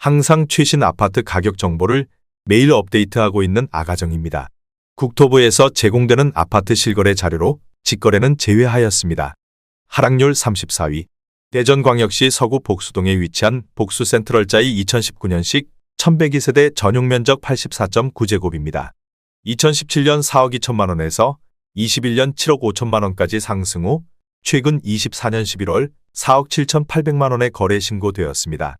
항상 최신 아파트 가격 정보를 매일 업데이트하고 있는 아가정입니다. 국토부에서 제공되는 아파트 실거래 자료로 직거래는 제외하였습니다. 하락률 34위. 대전광역시 서구 복수동에 위치한 복수센트럴자이 2019년식 1102세대 전용면적 84.9제곱입니다. 2017년 4억 2천만 원에서 21년 7억 5천만 원까지 상승 후 최근 24년 11월 4억 7,800만 원에 거래 신고되었습니다.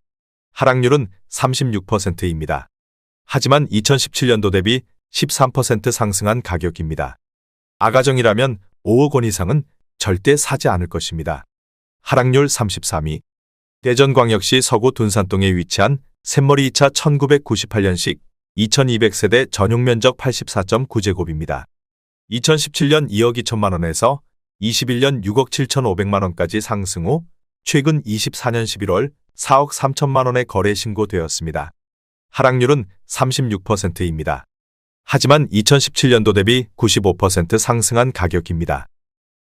하락률은 36%입니다. 하지만 2017년도 대비 13% 상승한 가격입니다. 아가정이라면 5억 원 이상은 절대 사지 않을 것입니다. 하락률 33위. 대전광역시 서구 둔산동에 위치한 샘머리 2차 1998년식 2200세대 전용면적 84.9제곱입니다. 2017년 2억 2천만 원에서 21년 6억 7,500만 원까지 상승 후 최근 24년 11월 4억 3천만 원에 거래 신고되었습니다. 하락률은 36%입니다. 하지만 2017년도 대비 95% 상승한 가격입니다.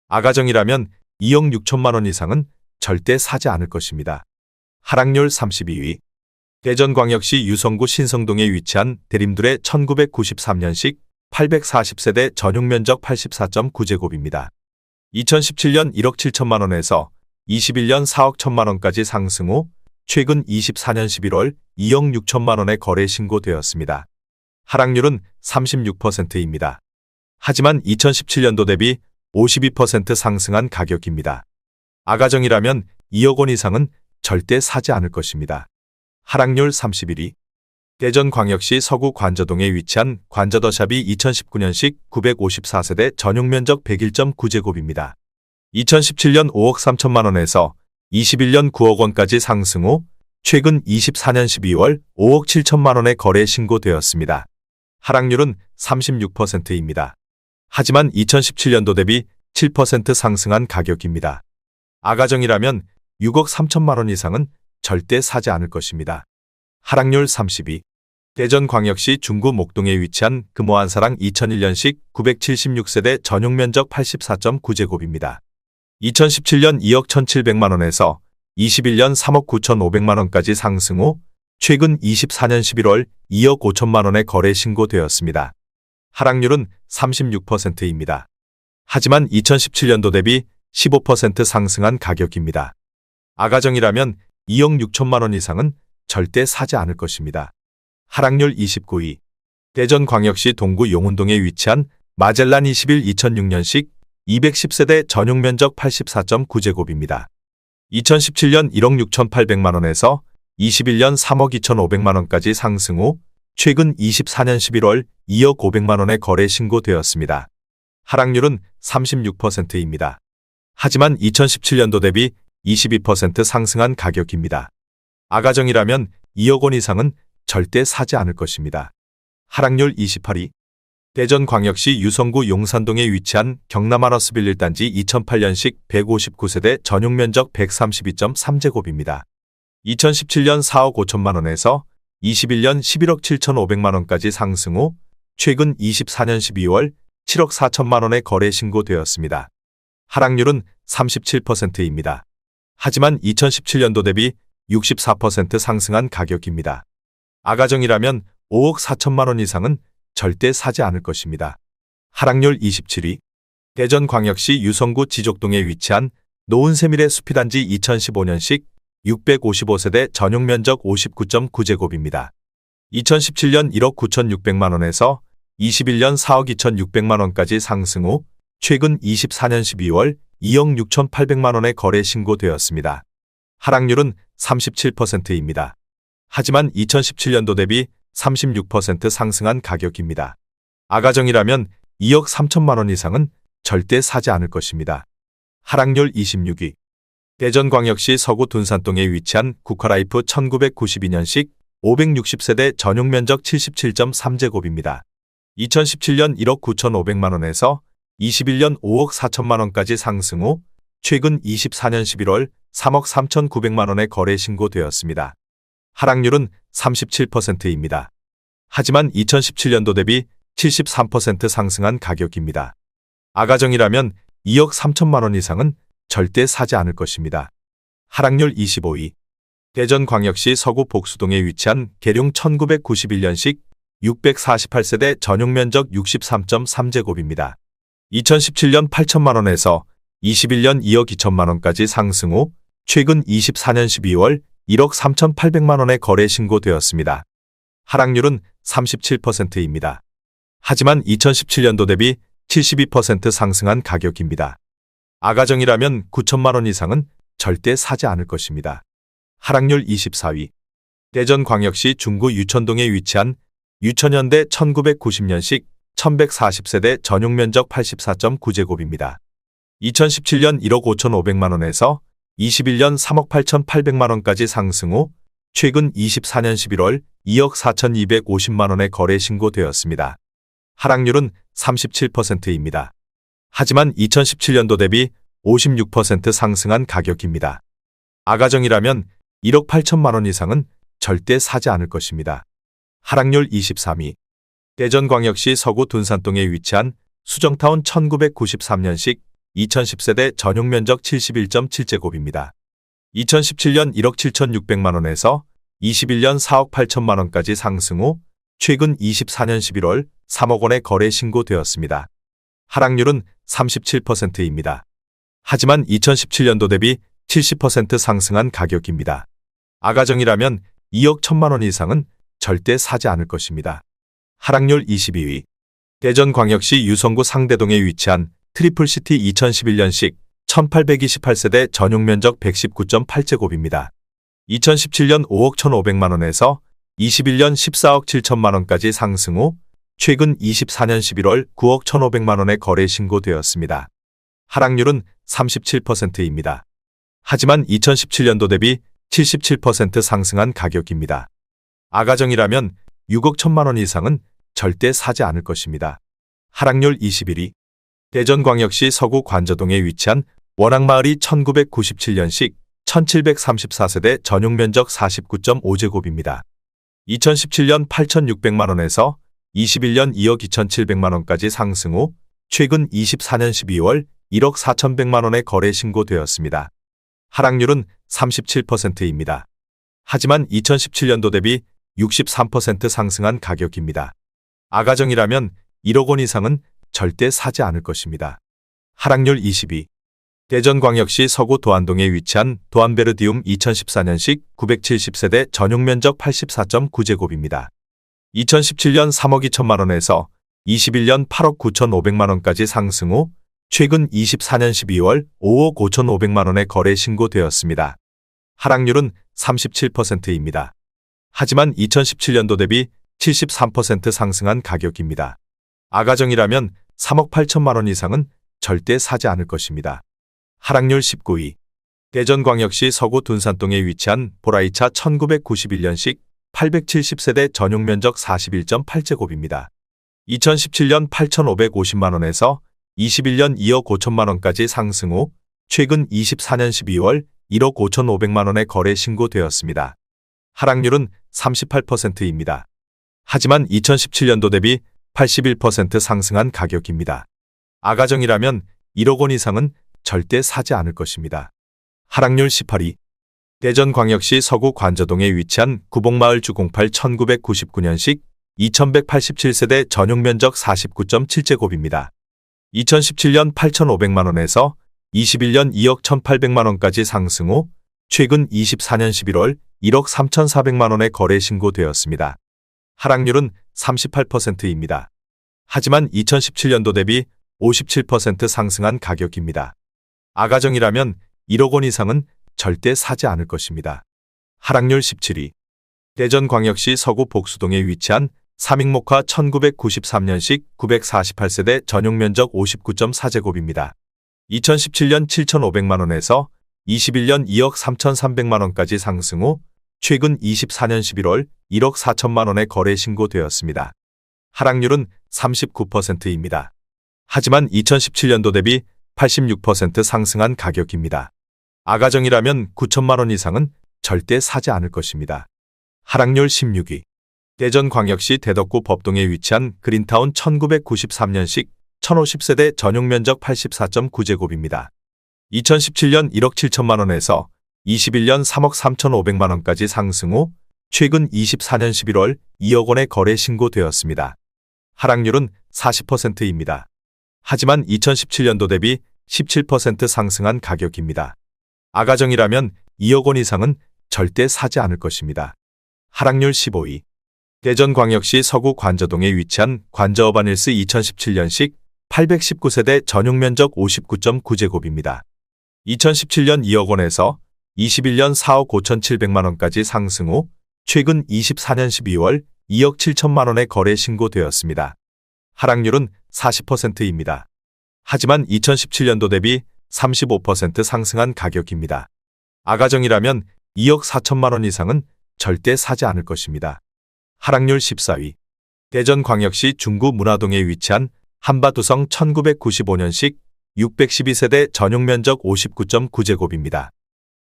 아가정이라면 2억 6천만 원 이상은 절대 사지 않을 것입니다. 하락률 32위. 대전광역시 유성구 신성동에 위치한 대림둘의 1993년식 840세대 전용면적 84.9제곱입니다. 2017년 1억 7천만 원에서 21년 4억 1천만 원까지 상승 후 최근 24년 11월 2억 6천만 원에 거래 신고되었습니다. 하락률은 36%입니다. 하지만 2017년도 대비 52% 상승한 가격입니다. 아가정이라면 2억 원 이상은 절대 사지 않을 것입니다. 하락률 31위. 대전광역시 서구 관저동에 위치한 관저더샵이 2019년식 954세대 전용면적 101.9제곱입니다. 2017년 5억 3천만 원에서 21년 9억 원까지 상승 후 최근 24년 12월 5억 7천만 원에 거래 신고되었습니다. 하락률은 36%입니다. 하지만 2017년도 대비 7% 상승한 가격입니다. 아가정이라면 6억 3천만 원 이상은 절대 사지 않을 것입니다. 하락률 32. 대전광역시 중구 목동에 위치한 금호한사랑 2001년식 976세대 전용면적 84.9제곱입니다. 2017년 2억 1,700만 원에서 21년 3억 9,500만 원까지 상승 후 최근 24년 11월 2억 5천만 원에 거래 신고되었습니다. 하락률은 36%입니다. 하지만 2017년도 대비 15% 상승한 가격입니다. 아가정이라면 2억 6천만 원 이상은 절대 사지 않을 것입니다. 하락률 29위. 대전광역시 동구 용운동에 위치한 마젤란 21 2006년식 210세대 전용면적 84.9제곱입니다. 2017년 1억 6,800만 원에서 21년 3억 2,500만 원까지 상승 후 최근 24년 11월 2억 500만 원에 거래 신고되었습니다. 하락률은 36%입니다. 하지만 2017년도 대비 22% 상승한 가격입니다. 아가정이라면 2억 원 이상은 절대 사지 않을 것입니다. 하락률 28위. 대전광역시 유성구 용산동에 위치한 경남아너스빌 1단지 2008년식 159세대 전용면적 132.3제곱입니다. 2017년 4억 5천만 원에서 21년 11억 7,500만 원까지 상승 후 최근 24년 12월 7억 4천만 원에 거래 신고되었습니다. 하락률은 37%입니다. 하지만 2017년도 대비 64% 상승한 가격입니다. 아가정이라면 5억 4천만 원 이상은 절대 사지 않을 것입니다. 하락률 27위. 대전광역시 유성구 지족동에 위치한 노은세밀의 숲이단지 2015년식 655세대 전용면적 59.9제곱입니다. 2017년 1억 9,600만 원에서 21년 4억 2,600만 원까지 상승 후 최근 24년 12월 2억 6,800만 원에 거래 신고되었습니다. 하락률은 37%입니다. 하지만 2017년도 대비 36% 상승한 가격입니다. 아가정이라면 2억 3천만 원 이상은 절대 사지 않을 것입니다. 하락률 26위. 대전광역시 서구 둔산동에 위치한 국화라이프 1992년식 560세대 전용면적 77.3제곱입니다. 2017년 1억 9,500만 원에서 21년 5억 4천만 원까지 상승 후 최근 24년 11월 3억 3,900만 원에 거래 신고되었습니다. 하락률은 37%입니다. 하지만 2017년도 대비 73% 상승한 가격입니다. 아가정이라면 2억 3천만 원 이상은 절대 사지 않을 것입니다. 하락률 25위. 대전광역시 서구 복수동에 위치한 계룡 1991년식 648세대 전용 면적 63.3제곱입니다. 2017년 8천만 원에서 21년 2억 2천만 원까지 상승 후 최근 24년 12월 1억 3,800만 원에 거래 신고되었습니다. 하락률은 37%입니다. 하지만 2017년도 대비 72% 상승한 가격입니다. 아가정이라면 9천만 원 이상은 절대 사지 않을 것입니다. 하락률 24위. 대전광역시 중구 유천동에 위치한 유천현대 1990년식 1140세대 전용 면적 84.9제곱입니다. 2017년 1억 5,500만 원에서 21년 3억 8,800만 원까지 상승 후 최근 24년 11월 2억 4,250만 원에 거래 신고되었습니다. 하락률은 37%입니다. 하지만 2017년도 대비 56% 상승한 가격입니다. 아가정이라면 1억 8천만 원 이상은 절대 사지 않을 것입니다. 하락률 23위. 대전광역시 서구 둔산동에 위치한 수정타운 1993년식 2010세대 전용 면적 71.7제곱입니다. 2017년 1억 7,600만 원에서 21년 4억 8천만 원까지 상승 후 최근 24년 11월 3억 원에 거래 신고되었습니다. 하락률은 37%입니다. 하지만 2017년도 대비 70% 상승한 가격입니다. 아가정이라면 2억 1천만 원 이상은 절대 사지 않을 것입니다. 하락률 22위. 대전광역시 유성구 상대동에 위치한 트리플시티 2011년식 1828세대 전용 면적 119.8제곱입니다. 2017년 5억 1,500만 원에서 21년 14억 7천만 원까지 상승 후 최근 24년 11월 9억 1,500만 원에 거래 신고되었습니다. 하락률은 37%입니다. 하지만 2017년도 대비 77% 상승한 가격입니다. 아가정이라면 6억 1천만 원 이상은 절대 사지 않을 것입니다. 하락률 21위. 대전광역시 서구 관저동에 위치한 원앙마을이 1997년식 1734세대 전용 면적 49.5제곱입니다. 2017년 8,600만 원에서 21년 2억 2,700만 원까지 상승 후 최근 24년 12월 1억 4,100만 원에 거래 신고되었습니다. 하락률은 37%입니다. 하지만 2017년도 대비 63% 상승한 가격입니다. 아가정이라면 1억 원 이상은 절대 사지 않을 것입니다. 하락률 22. 대전광역시 서구 도안동에 위치한 도안베르디움 2014년식 970세대 전용 면적 84.9제곱입니다. 2017년 3억 2천만 원에서 21년 8억 9,500만 원까지 상승 후 최근 24년 12월 5억 5,500만 원에 거래 신고되었습니다. 하락률은 37%입니다. 하지만 2017년도 대비 73% 상승한 가격입니다. 아가정이라면 3억 8천만 원 이상은 절대 사지 않을 것입니다. 하락률 19위. 대전광역시 서구 둔산동에 위치한 보라이차 1991년식 870세대 전용 면적 41.8제곱입니다. 2017년 8,550만 원에서 21년 2억 5천만 원까지 상승 후 최근 24년 12월 1억 5,500만 원에 거래 신고되었습니다. 하락률은 38%입니다. 하지만 2017년도 대비 81% 상승한 가격입니다. 아가정이라면 1억 원 이상은 절대 사지 않을 것입니다. 하락률 18위. 대전광역시 서구 관저동에 위치한 구봉마을 주공팔 1999년식 2187세대 전용 면적 49.7제곱입니다. 2017년 8,500만 원에서 21년 2억 1,800만 원까지 상승 후 최근 24년 11월 1억 3,400만 원에 거래 신고되었습니다. 하락률은 38%입니다. 하지만 2017년도 대비 57% 상승한 가격입니다. 아가정이라면 1억 원 이상은 절대 사지 않을 것입니다. 하락률 17위. 대전광역시 서구 복수동에 위치한 삼익목화 1993년식 948세대 전용 면적 59.4제곱입니다. 2017년 7,500만 원에서 21년 2억 3,300만 원까지 상승 후 최근 24년 11월 1억 4천만 원에 거래 신고되었습니다. 하락률은 39%입니다. 하지만 2017년도 대비 86% 상승한 가격입니다. 아가정이라면 9천만 원 이상은 절대 사지 않을 것입니다. 하락률 16위. 대전광역시 대덕구 법동에 위치한 그린타운 1993년식 1050세대 전용 면적 84.9제곱입니다. 2017년 1억 7천만 원에서 21년 3억 3,500만 원까지 상승 후 최근 24년 11월 2억 원의 거래 신고되었습니다. 하락률은 40%입니다. 하지만 2017년도 대비 17% 상승한 가격입니다. 아가정이라면 2억 원 이상은 절대 사지 않을 것입니다. 하락률 15위. 대전광역시 서구 관저동에 위치한 관저어바닐스 2017년식 819세대 전용면적 59.9제곱입니다. 2017년 2억 원에서 21년 4억 5,700만 원까지 상승 후 최근 24년 12월 2억 7천만 원의 거래 신고되었습니다. 하락률은 40%입니다. 하지만 2017년도 대비 35% 상승한 가격입니다. 아가정이라면 2억 4천만 원 이상은 절대 사지 않을 것입니다. 하락률 14위. 대전광역시 중구 문화동에 위치한 한바두성 1995년식 612세대 전용면적 59.9제곱입니다.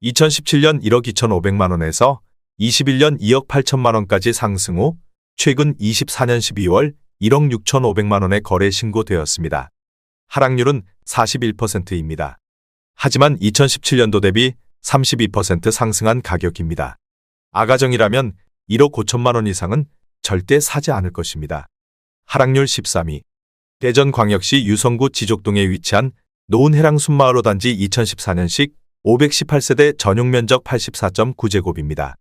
2017년 1억 2,500만 원에서 21년 2억 8천만 원까지 상승 후 최근 24년 12월 1억 6,500만 원의 거래 신고되었습니다. 하락률은 41%입니다. 하지만 2017년도 대비 32% 상승한 가격입니다. 아가정이라면 1억 5천만 원 이상은 절대 사지 않을 것입니다. 하락률 13위. 대전광역시 유성구 지족동에 위치한 노은해랑 순마을호 단지 2014년식 518세대 전용면적 84.9제곱입니다.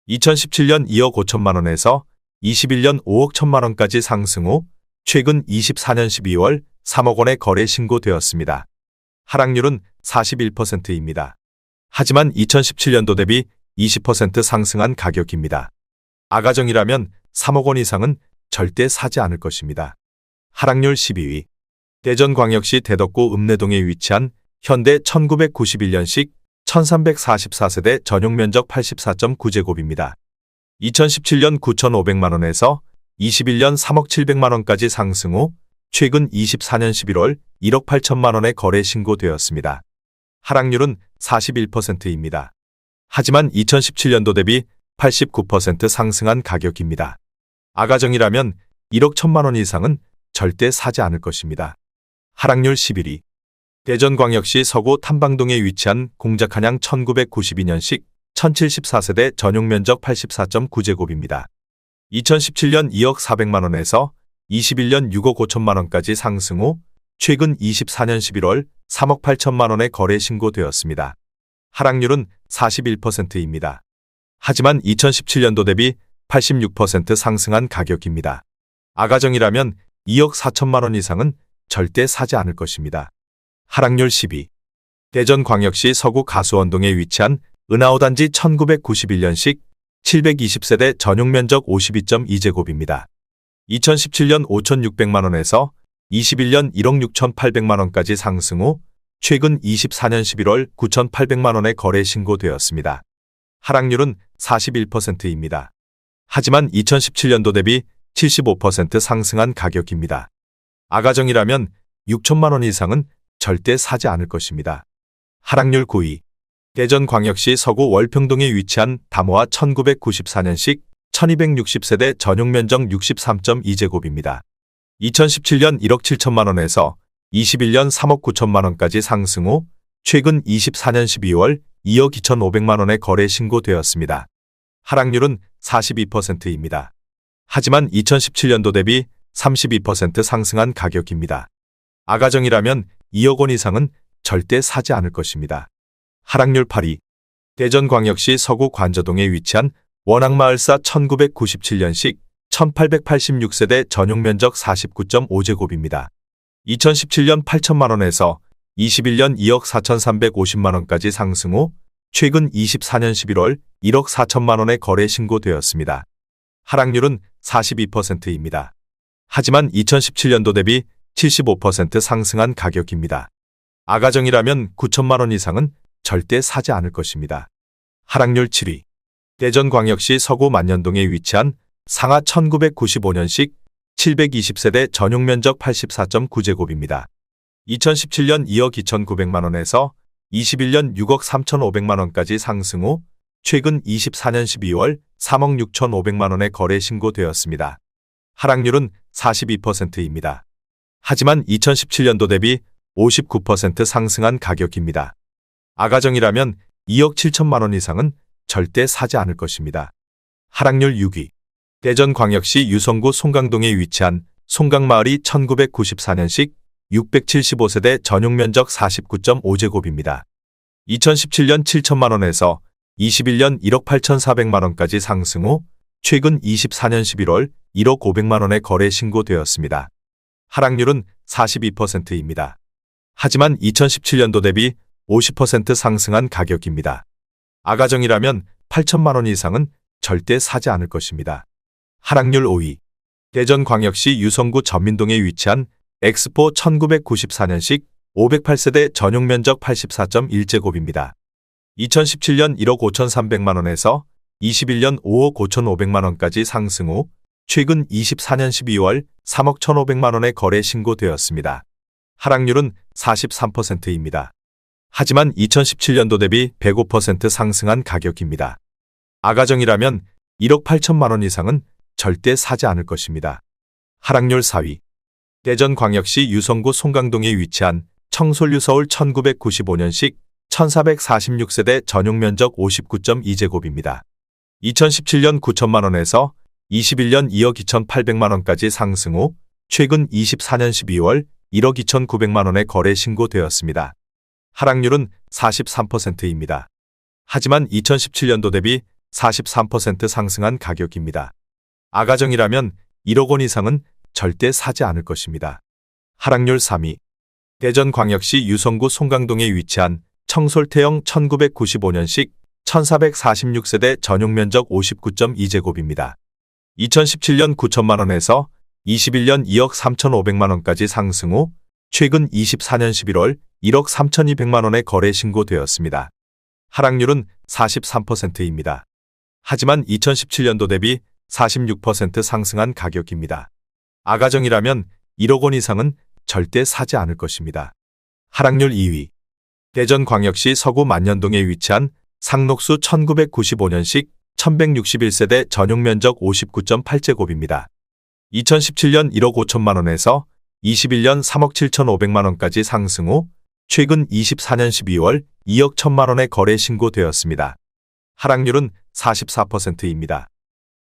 2017년 2억 5천만 원에서 21년 5억 1천만 원까지 상승 후 최근 24년 12월 3억 원의 거래 신고되었습니다. 하락률은 41%입니다. 하지만 2017년도 대비 20% 상승한 가격입니다. 아가정이라면 3억 원 이상은 절대 사지 않을 것입니다. 하락률 12위. 대전광역시 대덕구 읍내동에 위치한 현대 1991년식 1344세대 전용면적 84.9제곱입니다. 2017년 9,500만 원에서 21년 3억 700만 원까지 상승 후 최근 24년 11월 1억 8천만 원의 거래 신고되었습니다. 하락률은 41%입니다. 하지만 2017년도 대비 89% 상승한 가격입니다. 아가정이라면 1억 1천만 원 이상은 절대 사지 않을 것입니다. 하락률 11위. 대전광역시 서구 탐방동에 위치한 공작한양 1992년식 1074세대 전용면적 84.9제곱입니다. 2017년 2억 400만 원에서 21년 6억 5천만 원까지 상승 후 최근 24년 11월 3억 8천만 원의 거래 신고되었습니다. 하락률은 41%입니다. 하지만 2017년도 대비 86% 상승한 가격입니다. 아가정이라면 2억 4천만 원 이상은 절대 사지 않을 것입니다. 하락률 10위. 대전광역시 서구 가수원동에 위치한 은하오 단지 1991년식 720세대 전용면적 52.2제곱입니다. 2017년 5,600만 원에서 21년 1억 6,800만 원까지 상승 후 최근 24년 11월 9,800만 원의 거래 신고되었습니다. 하락률은 41%입니다. 하지만 2017년도 대비 75% 상승한 가격입니다. 아가정이라면 6천만 원 이상은 절대 사지 않을 것입니다. 하락률 9위. 대전광역시 서구 월평동에 위치한 다모아 1994년식 1260세대 전용면적 63.2제곱입니다. 2017년 1억 7천만 원에서 21년 3억 9천만 원까지 상승 후 최근 24년 12월 2억 2,500만 원의 거래 신고되었습니다. 하락률은 42%입니다. 하지만 2017년도 대비 32% 상승한 가격입니다. 아가정이라면 2억 원 이상은 절대 사지 않을 것입니다. 하락률 8위. 대전광역시 서구 관저동에 위치한 원악마을사 1997년식 1886세대 전용면적 49.5제곱입니다. 2017년 8천만 원에서 21년 2억 4,350만 원까지 상승 후 최근 24년 11월 1억 4천만 원의 거래 신고되었습니다. 하락률은 42%입니다. 하지만 2017년도 대비 75% 상승한 가격입니다. 아가정이라면 9천만 원 이상은 절대 사지 않을 것입니다. 하락률 7위. 대전광역시 서구 만년동에 위치한 상하 1995년식 720세대 전용면적 84.9제곱입니다. 2017년 2억 2,900만 원에서 21년 6억 3,500만 원까지 상승 후 최근 24년 12월 3억 6,500만 원의 거래 신고되었습니다. 하락률은 42%입니다. 하지만 2017년도 대비 59% 상승한 가격입니다. 아가정이라면 2억 7천만 원 이상은 절대 사지 않을 것입니다. 하락률 6위. 대전광역시 유성구 송강동에 위치한 송강마을이 1994년식 675세대 전용면적 49.5제곱입니다. 2017년 7천만 원에서 21년 1억 8,400만 원까지 상승 후 최근 24년 11월 1억 500만 원에 거래 신고되었습니다. 하락률은 42%입니다. 하지만 2017년도 대비 50% 상승한 가격입니다. 아가정이라면 8천만 원 이상은 절대 사지 않을 것입니다. 하락률 5위. 대전광역시 유성구 전민동에 위치한 엑스포 1994년식 508세대 전용면적 84.1제곱입니다. 2017년 1억 5,300만 원에서 21년 5억 5,500만 원까지 상승 후 최근 24년 12월 3억 1,500만 원에 거래 신고되었습니다. 하락률은 43%입니다. 하지만 2017년도 대비 105% 상승한 가격입니다. 아가정이라면 1억 8천만 원 이상은 절대 사지 않을 것입니다. 하락률 4위. 대전광역시 유성구 송강동에 위치한 청솔유 서울 1995년식 1446세대 전용면적 59.2제곱입니다. 2017년 9천만 원에서 21년 2억 2,800만 원까지 상승 후 최근 24년 12월 1억 2,900만 원에 거래 신고되었습니다. 하락률은 43%입니다. 하지만 2017년도 대비 43% 상승한 가격입니다. 아가정이라면 1억 원 이상은 절대 사지 않을 것입니다. 하락률 3위. 대전광역시 유성구 송강동에 위치한 청솔태영 1995년식 1446세대 전용면적 59.2제곱입니다. 2017년 9천만 원에서 21년 2억 3,500만 원까지 상승 후 최근 24년 11월 1억 3,200만 원에 거래 신고되었습니다. 하락률은 43%입니다. 하지만 2017년도 대비 46% 상승한 가격입니다. 아가정이라면 1억 원 이상은 절대 사지 않을 것입니다. 하락률 2위. 대전광역시 서구 만년동에 위치한 상록수 1995년식 1161세대 전용면적 59.8제곱입니다. 2017년 1억 5천만 원에서 21년 3억 7,500만 원까지 상승 후 최근 24년 12월 2억 1천만 원에 거래 신고되었습니다. 하락률은 44%입니다.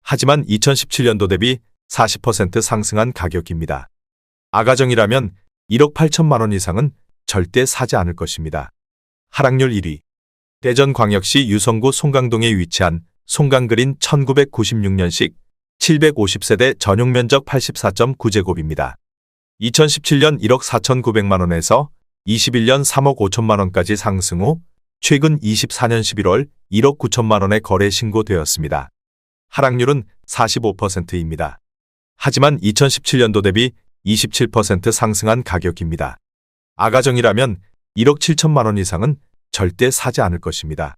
하지만 2017년도 대비 40% 상승한 가격입니다. 아가정이라면 1억 8천만 원 이상은 절대 사지 않을 것입니다. 하락률 1위. 대전광역시 유성구 송강동에 위치한 송강그린 1996년식 750세대 전용면적 84.9제곱입니다. 2017년 1억 4,900만 원에서 21년 3억 5천만 원까지 상승 후 최근 24년 11월 1억 9천만 원에 거래 신고되었습니다. 하락률은 45%입니다. 하지만 2017년도 대비 27% 상승한 가격입니다. 아가정이라면 1억 7천만 원 이상은 절대 사지 않을 것입니다.